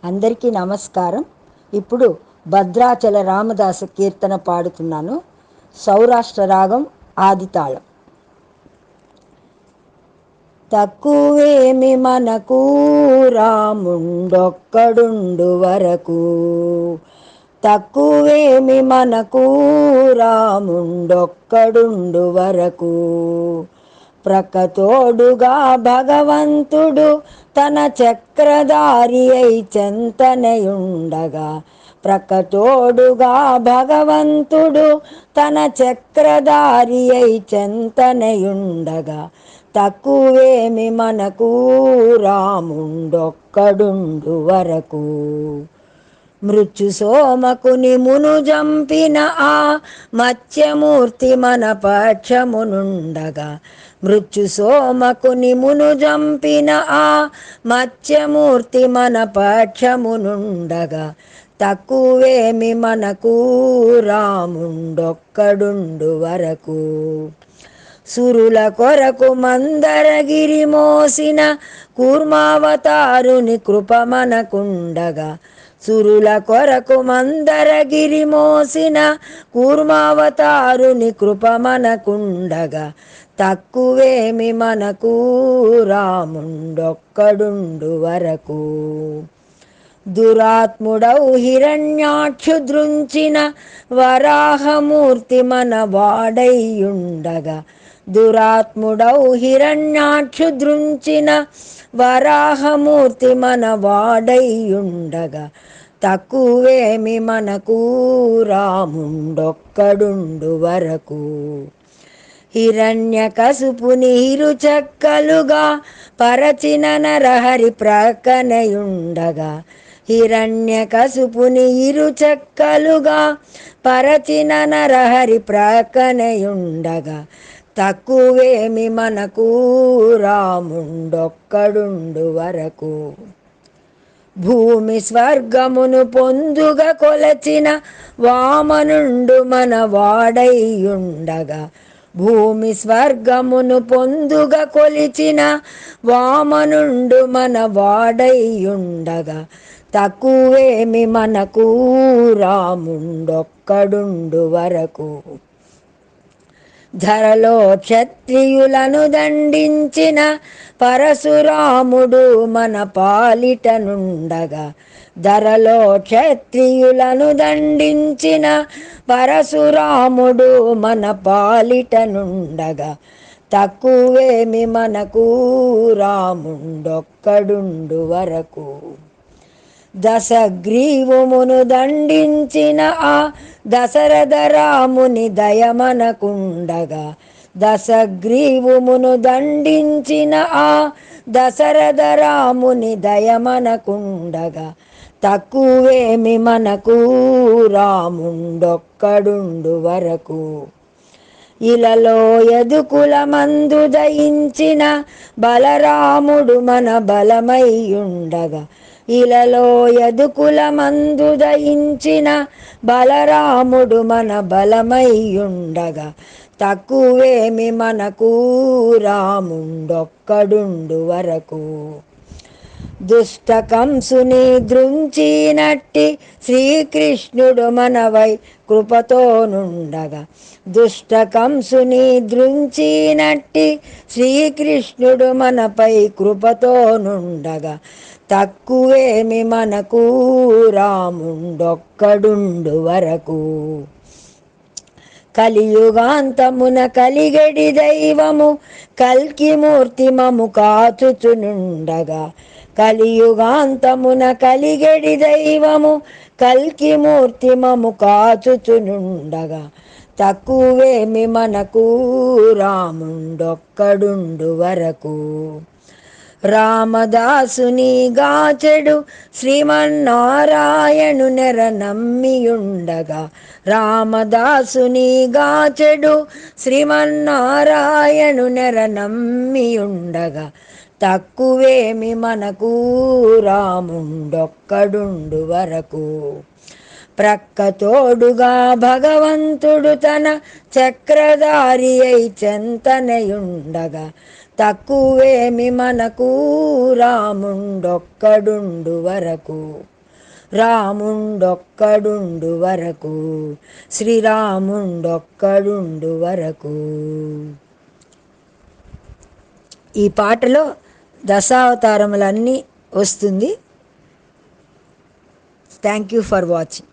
అందరికీ నమస్కారం. ఇప్పుడు భద్రాచల రామదాసు కీర్తన పాడుతున్నాను. సౌరాష్ట్ర రాగం ఆదితాళం. తక్కువేమి మనకు రాముండొక్కడుండు వరకు, తక్కువేమి మనకు రాముండొక్కడుండు వరకు. ప్రక్కతోడుగా భగవంతుడు తన చక్రధారి అయి చెంతనయుండగా, ప్రక్కతోడుగా భగవంతుడు తన చక్రధారి అయి చెంతనయుండగా. తక్కువేమి మనకు రాముండొక్కడుండు వరకు. మృత్యు సోమకుని మును జంపిన ఆ మత్స్యమూర్తి మన పక్షమునుండగా, మృత్యు సోమకుని మును జంపిన ఆ మత్స్యమూర్తి మన పక్షమునుండగా. తక్కువేమి మనకు రాముండొక్కడుండు వరకు. సురుల కొరకు మందరగిరి మోసిన కూర్మావతారుని కృప మనకుండగా, సురుల కొరకు మందరగిరి మోసిన కూర్మావతారుని కృప మనకుండగా. తక్కువేమి మనకు రాముండొక్కడుండు వరకు. దురాత్ముడౌ హిరణ్యాక్షు దృంచిన వరాహమూర్తి మన వాడైయుండగా, దురాత్ముడౌ హిరణ్యాక్షు దృంచిన వరాహమూర్తి మన వాడైయుండగా. తక్కువేమి మనకు రాముండొక్కడుండు వరకు. హిరణ్యకశిపుని ఇరుచెక్కలుగా పరచిన నరహరి ప్రక్కనయుండగా, హిరణ్యకశిపుని ఇరుచెక్కలుగా పరచిన నరహరి ప్రక్కనయుండగా. తక్కువేమి మనకు రాముండొక్కడుండు వరకు. భూమి స్వర్గమును పొందుగా కొలచిన వామనుండు మన వాడైయుండగా, భూమి స్వర్గమును పొందుగా కొలిచిన వామనుండు మన వాడైయుండగా. తక్కువేమి మనకు రాముండొక్కడుండు వరకు. ధరలో క్షత్రియులను దండించిన పరశురాముడు మన పాలిటనుండగా, ధరలో క్షత్రియులను దండించిన పరశురాముడు మన పాలిటనుండగా. తక్కువేమి మనకు రాముండొక్కడుండు వరకు. దశగ్రీవమును దండించిన ఆ దశరథ రాముని దయమనకుండగా, దశగ్రీవమును దండించిన ఆ దశరథ రాముని దయమనకుండగా. తక్కువేమి మనకు రాముండొక్కడుండు వరకు. ఇలలో యదుకుల మందు దయించిన బలరాముడు మన బలమైయుండగా, ఇలలో యదుకుల మందు దయించిన బలరాముడు మన బలమైయుండగా. తక్కువేమి మనకు రాముండొక్కడుండు వరకు. దుష్ట కంసుని దృంచినట్టి శ్రీకృష్ణుడు మనవై కృపతోనుండగా, దుష్ట కంసుని దృంచినట్టి శ్రీకృష్ణుడు మనపై కృపతోనుండగా. తక్కువేమి మనకు రాముండొక్కడుండు వరకు. కలియుగాంతమున కలిగడి దైవము కల్కిమూర్తి మము కాచుచునుండగా, కలియుగాంతమున కలిగడి దైవము కల్కిమూర్తి మము కాచుచునుండగా. తక్కువేమి మనకు రాముండొక్కడుండు వరకు. రామదాసుని గాచెడు శ్రీమన్నారాయణు నెర నమ్మియుండగా, రామదాసుని గాచెడు శ్రీమన్నారాయణు నెర నమ్మియుండగా. తక్కువేమి మనకు రాముండొక్కడుండు వరకు. ప్రక్కతోడుగా భగవంతుడు తన చక్రధారి అయి చెంతనయుండగా. తక్కువేమి మనకు రాముండొక్కడుండు వరకు. రాముండొక్కడుండు వరకు, శ్రీరాముండొక్కడుండు వరకు. ఈ పాటలో దశావతారములన్నీ వస్తుంది. Thank you for watching.